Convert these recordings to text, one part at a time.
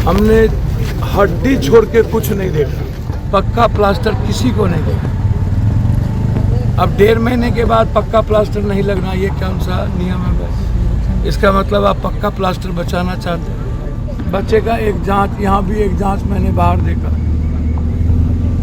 हमने हड्डी छोड़ के कुछ नहीं देखा, पक्का प्लास्टर किसी को नहीं देखा। अब 1.5 महीने के बाद पक्का प्लास्टर नहीं लगना, ये कौन सा नियम है? इसका मतलब आप पक्का प्लास्टर बचाना चाहते हैं। बच्चे का एक जांच, यहाँ भी एक जांच मैंने बाहर देखा,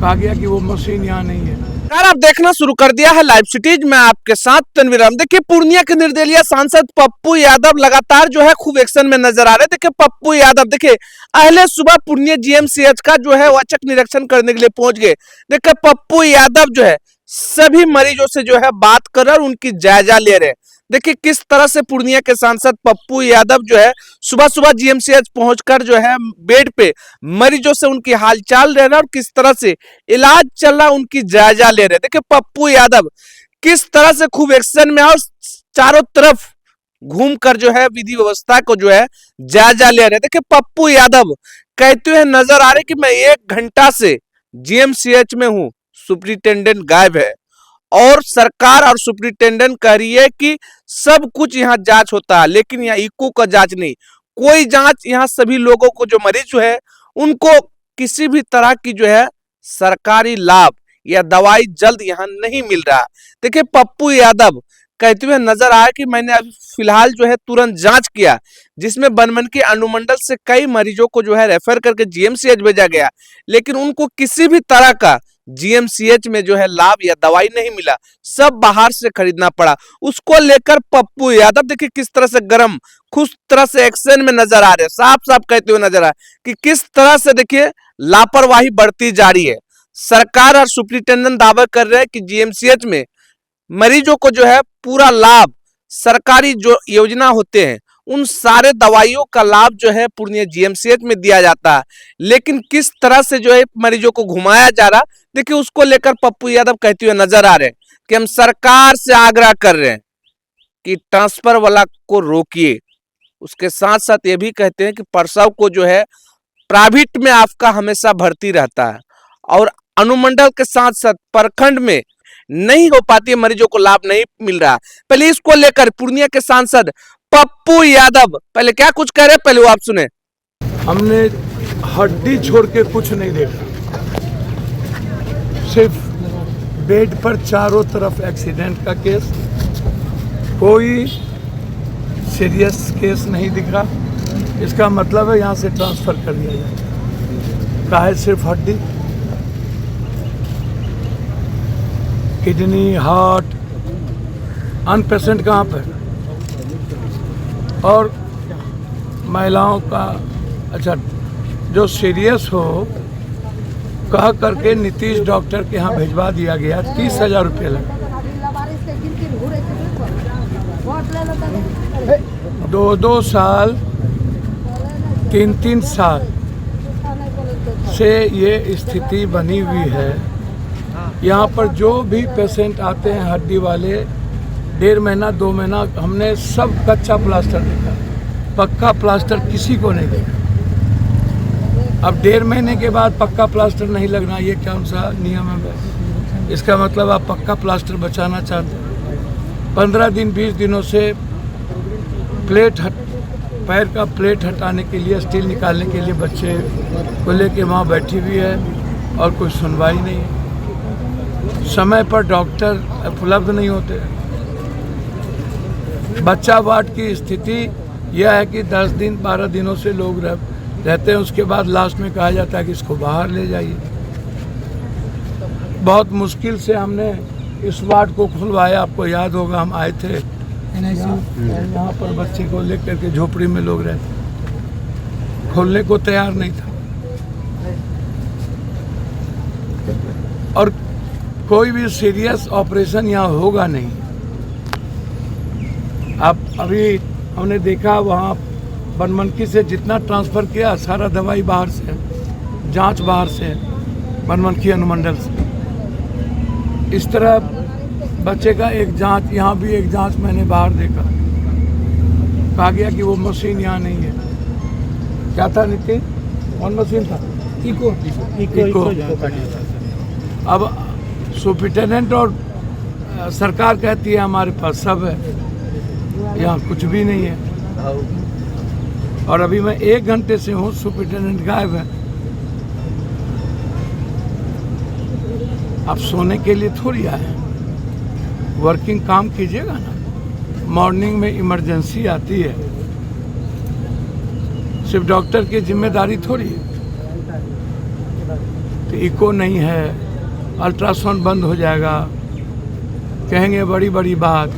कहा गया कि वो मशीन यहाँ नहीं है। आप देखना शुरू कर दिया है लाइव सिटीज में आपके साथ तनवीर अहमद। देखिए पूर्णिया के निर्दलीय सांसद पप्पू यादव लगातार जो है खूब एक्शन में नजर आ रहे। देखिए पप्पू यादव देखिए अहले सुबह पूर्णिया जीएमसीएच का जो है औचक निरीक्षण करने के लिए पहुंच गए। देखिए पप्पू यादव जो है सभी मरीजों से जो है बात कर रहे और उनकी जायजा ले रहे। देखिए किस तरह से पूर्णिया के सांसद पप्पू यादव जो है सुबह सुबह जीएमसीएच पहुंचकर जो है बेड पे मरीजों से उनकी हालचाल ले रहे और किस तरह से इलाज चल रहा उनकी जायजा ले रहे। देखिए पप्पू यादव किस तरह से खूब एक्शन में और चारों तरफ घूमकर जो है विधि व्यवस्था को जो है जायजा ले रहे। देखिए पप्पू यादव कहते हुए नजर आ रहे कि मैं 1 घंटा से जीएमसीएच में हूं, सुप्रिंटेंडेंट गायब है और सरकार और सुप्रिंटेंडेंट कह रही है कि सब कुछ यहाँ जांच होता है, लेकिन यहाँ इको का जांच नहीं, कोई जांच यहाँ सभी लोगों को जो मरीज जो है उनको किसी भी तरह की जो है सरकारी लाभ या दवाई जल्द यहाँ नहीं मिल रहा। देखिए पप्पू यादव कहते हुए नजर आया कि मैंने अभी फिलहाल जो है तुरंत जांच किया, जिसमें बनमनखी अनुमंडल से कई मरीजों को जो है रेफर करके जीएमसीएच भेजा गया, लेकिन उनको किसी भी तरह का जीएमसीएच में जो है लाभ या दवाई नहीं मिला, सब बाहर से खरीदना पड़ा। उसको लेकर पप्पू यादव देखिए किस तरह से गरम खुश तरह से एक्शन में नजर आ रहे, साफ साफ कहते हुए नजर आ कि किस तरह से देखिए लापरवाही बढ़ती जा रही है। सरकार और सुप्रिंटेंडेंट दावा कर रहे हैं कि जीएमसीएच में मरीजों को जो है पूरा लाभ, सरकारी जो योजना होते हैं उन सारे दवाइयों का लाभ जो है पूर्णिया जीएमसीएच में दिया जाता है, लेकिन किस तरह से जो है मरीजों को घुमाया जा रहा, देखिए उसको लेकर पप्पू यादव कहते हुए नजर आ रहे हैं कि हम सरकार से आग्रह कर रहे हैं कि ट्रांसफर वाला को रोकिए। उसके साथ साथ ये भी कहते हैं कि प्रसव को जो है प्राइवेट में आपका हमेशा भर्ती रहता है और अनुमंडल के साथ साथ प्रखंड में नहीं हो पाती है, मरीजों को लाभ नहीं मिल रहा। पहले इसको लेकर पूर्णिया के सांसद पप्पू यादव पहले क्या कुछ कह रहे, पहले वो आप सुने। हमने हड्डी छोड़ के कुछ नहीं देखा, सिर्फ बेड पर चारों तरफ एक्सीडेंट का केस, कोई सीरियस केस नहीं दिख रहा। इसका मतलब है यहाँ से ट्रांसफर कर दिया जाए। कहा है सिर्फ हड्डी, किडनी, हार्ट, अन पेशेंट कहाँ पर, और महिलाओं का अच्छा जो सीरियस हो कह करके नीतीश डॉक्टर के यहाँ भिजवा दिया गया। 30,000 रुपये लगा। 2-2 साल 3-3 साल से ये स्थिति बनी हुई है। यहाँ पर जो भी पेशेंट आते हैं हड्डी वाले, 1.5 महीना 2 महीना हमने सब कच्चा प्लास्टर देखा, पक्का प्लास्टर किसी को नहीं देखा। अब 1.5 महीने के बाद पक्का प्लास्टर नहीं लगना, ये कौन सा नियम है? इसका मतलब आप पक्का प्लास्टर बचाना चाहते हैं। 15 दिन 20 दिनों से पैर का प्लेट हटाने के लिए, स्टील निकालने के लिए बच्चे को लेके वहाँ बैठी हुई है और कोई सुनवाई नहीं है। समय पर डॉक्टर उपलब्ध नहीं होते। बच्चा वार्ड की स्थिति यह है कि 10 दिन 12 दिनों से लोग रहते हैं, उसके बाद लास्ट में कहा जाता है कि इसको बाहर ले जाइए। बहुत मुश्किल से हमने इस वार्ड को खुलवाया। आपको याद होगा हम आए थे यहाँ पर बच्चे को लेकर के, झोपड़ी में लोग रहते, खोलने को तैयार नहीं था और कोई भी सीरियस ऑपरेशन यहाँ होगा नहीं। अब अभी हमने देखा वहाँ बनमनखी से जितना ट्रांसफ़र किया सारा दवाई बाहर से है, जांच बाहर से है, बनमनखी अनुमंडल से। इस तरह बच्चे का एक जांच, यहाँ भी एक जांच मैंने बाहर देखा, कहा गया कि वो मशीन यहाँ नहीं है। क्या था नितिन, कौन मशीन था? इको। अब सुप्रिंटेंडेंट और सरकार कहती है हमारे पास सब है, यहाँ कुछ भी नहीं है। और अभी मैं 1 घंटे से हूँ, सुपरिटेंडेंट गायब है। आप सोने के लिए थोड़ी आए, वर्किंग काम कीजिएगा ना। मॉर्निंग में इमरजेंसी आती है, सिर्फ डॉक्टर की जिम्मेदारी थोड़ी है। तो इको नहीं है, अल्ट्रासाउंड बंद हो जाएगा, कहेंगे बड़ी बड़ी बात,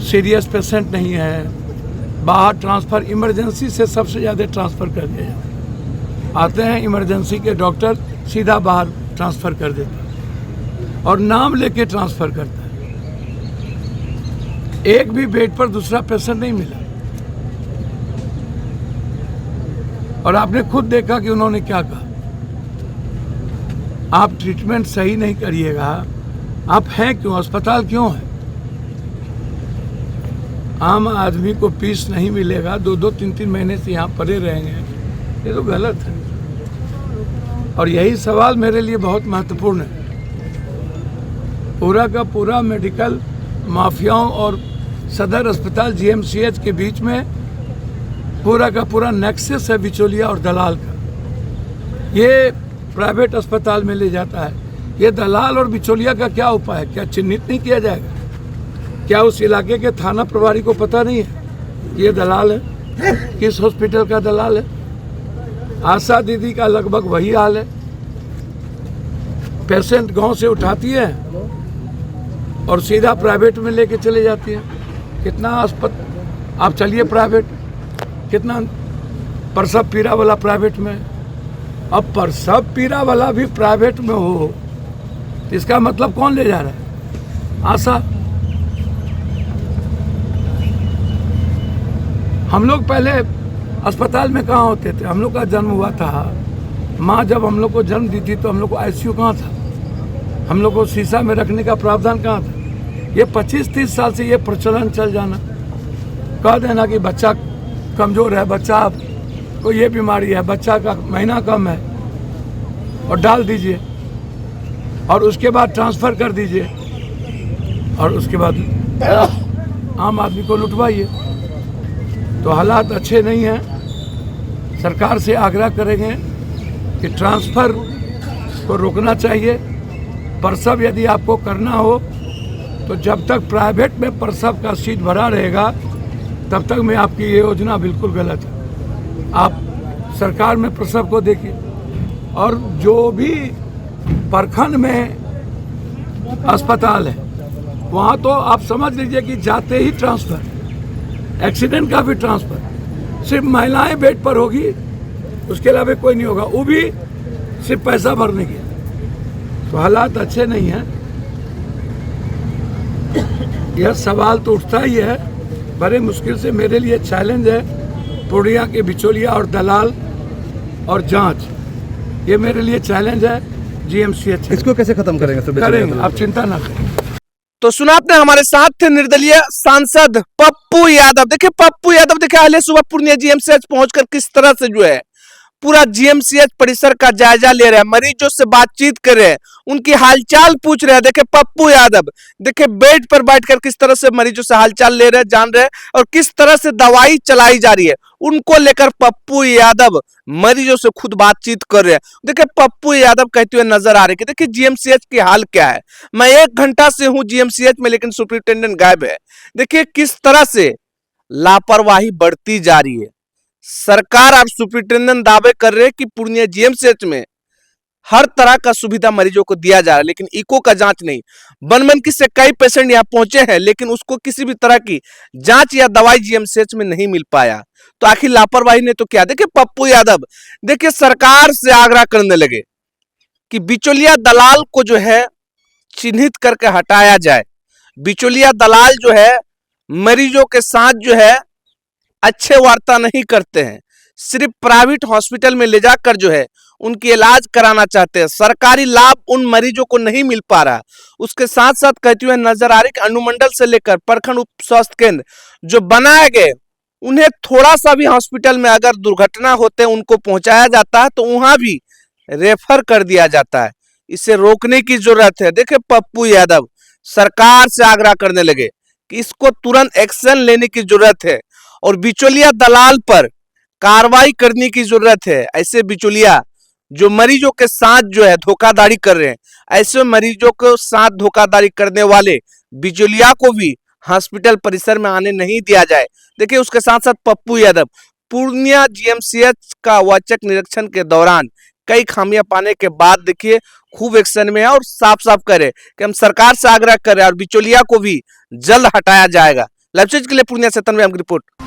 सीरियस पेशेंट नहीं है, बाहर ट्रांसफ़र, इमरजेंसी से सबसे ज़्यादा ट्रांसफ़र कर दिया जाता है। आते हैं इमरजेंसी के डॉक्टर, सीधा बाहर ट्रांसफ़र कर देता है और नाम लेके ट्रांसफ़र करता है। एक भी बेड पर दूसरा पेशेंट नहीं मिला। और आपने खुद देखा कि उन्होंने क्या कहा, आप ट्रीटमेंट सही नहीं करिएगा, आप हैं क्यों, अस्पताल क्यों है? आम आदमी को पीस नहीं मिलेगा, 2-2, 3-3 महीने से यहाँ पड़े रहेंगे, ये तो गलत है। और यही सवाल मेरे लिए बहुत महत्वपूर्ण है। पूरा का पूरा मेडिकल माफियाओं और सदर अस्पताल जीएमसीएच के बीच में पूरा का पूरा नेक्सस है बिचौलिया और दलाल का। ये प्राइवेट अस्पताल में ले जाता है। ये दलाल और बिचौलिया का क्या उपाय है? क्या चिन्हित नहीं किया जाएगा? क्या उस इलाके के थाना प्रभारी को पता नहीं है ये दलाल है, किस हॉस्पिटल का दलाल है? आशा दीदी का लगभग वही हाल है। पेशेंट गांव से उठाती है और सीधा प्राइवेट में लेके चले जाती है। कितना आप चलिए प्राइवेट, कितना प्रसव पीड़ा वाला प्राइवेट में। अब प्रसव पीड़ा वाला भी प्राइवेट में हो, इसका मतलब कौन ले जा रहा है? आशा। हम लोग पहले अस्पताल में कहाँ होते थे? हम लोग का जन्म हुआ था, माँ जब हम लोग को जन्म दी थी तो हम लोग को आईसीयू कहाँ था? हम लोग को शीशा में रखने का प्रावधान कहाँ था? ये 25-30 साल से ये प्रचलन चल जाना, कह देना कि बच्चा कमज़ोर है, बच्चा को ये बीमारी है, बच्चा का महीना कम है, और डाल दीजिए और उसके बाद ट्रांसफ़र कर दीजिए और उसके बाद आम आदमी को लुटवाइए। तो हालात अच्छे नहीं हैं। सरकार से आग्रह करेंगे कि ट्रांसफ़र को रोकना चाहिए। प्रसव यदि आपको करना हो तो जब तक प्राइवेट में प्रसव का सीट भरा रहेगा तब तक मैं आपकी ये योजना बिल्कुल गलत है। आप सरकार में प्रसव को देखिए, और जो भी प्रखंड में अस्पताल है वहाँ तो आप समझ लीजिए कि जाते ही ट्रांसफ़र, एक्सीडेंट का भी ट्रांसफ़र, सिर्फ महिलाएं बेड पर होगी, उसके अलावा कोई नहीं होगा, वो भी सिर्फ पैसा भरने के। तो हालात अच्छे नहीं हैं। यह सवाल तो उठता ही है, बड़े मुश्किल से मेरे लिए चैलेंज है। पूर्णिया के बिचौलिया और दलाल और जांच, ये मेरे लिए चैलेंज है। जीएमसीएच इसको कैसे खत्म करेंगे सर? करेंगे, आप चिंता ना करें। तो सुना आपने, हमारे साथ थे निर्दलीय सांसद पप्पू यादव। देखिए पप्पू यादव, देखिए अहले सुबह पूर्णिया जीएमसीएच पहुंचकर किस तरह से जो है पूरा जीएमसीएच परिसर का जायजा ले रहे हैं, मरीजों से बातचीत कर रहे हैं, उनकी हालचाल पूछ रहे हैं। देखिए पप्पू यादव, देखिए बेड पर बैठकर किस तरह से मरीजों से हालचाल ले रहे हैं, जान रहे हैं, और किस तरह से दवाई चलाई जा रही है उनको लेकर पप्पू यादव मरीजों से खुद बातचीत कर रहे हैं। देखिए पप्पू यादव कहते हुए नजर आ रहे कि देखिए जीएमसीएच की हाल क्या है। मैं 1 घंटा से हूं जीएमसीएच में, लेकिन सुपरिटेंडेंट गायब है। देखिए किस तरह से लापरवाही बढ़ती जा रही है। सरकार और सुपरिटेंडेंट दावे कर रहे हैं कि पूर्णिया जीएमसीएच में हर तरह का सुविधा मरीजों को दिया जा रहा है, लेकिन इको का जांच नहीं। बनमनखी से कई पेशेंट यहाँ पहुंचे हैं, लेकिन उसको किसी भी तरह की जांच या दवाई जीएमसीएच में नहीं मिल पाया। तो आखिर लापरवाही ने तो क्या? देखिए पप्पू यादव, देखिए सरकार से आग्रह करने लगे कि बिचौलिया दलाल को जो है चिन्हित करके हटाया जाए। बिचौलिया दलाल जो है मरीजों के साथ जो है अच्छे वार्ता नहीं करते हैं, सिर्फ प्राइवेट हॉस्पिटल में ले जाकर जो है उनकी इलाज कराना चाहते हैं। सरकारी लाभ उन मरीजों को नहीं मिल पा रहा। उसके साथ साथ कहते हुए नजर आ रही कि अनुमंडल से लेकर प्रखंड उप स्वास्थ्य केंद्र जो बनाए गए, उन्हें थोड़ा सा भी हॉस्पिटल में अगर दुर्घटना होते उनको पहुंचाया जाता है तो वहां भी रेफर कर दिया जाता है। इसे रोकने की जरूरत है। देखिए पप्पू यादव सरकार से आग्रह करने लगे कि इसको तुरंत एक्शन लेने की जरूरत है और बिचौलिया दलाल पर कार्रवाई करने की जरूरत है। ऐसे बिचौलिया जो मरीजों के साथ जो है धोखाधड़ी कर रहे हैं, ऐसे मरीजों के साथ धोखाधड़ी करने वाले बिचौलिया को भी हॉस्पिटल परिसर में आने नहीं दिया जाए। देखिए, उसके साथ साथ पप्पू यादव पूर्णिया जीएमसीएच का औचक निरीक्षण के दौरान कई खामियां पाने के बाद देखिए खूब एक्शन में है और साफ साफ करे कि हम सरकार से आग्रह कर रहे हैं और बिचौलिया को भी जल्द हटाया जाएगा। लाइव के लिए पूर्णिया से तनवीर अहमद की रिपोर्ट।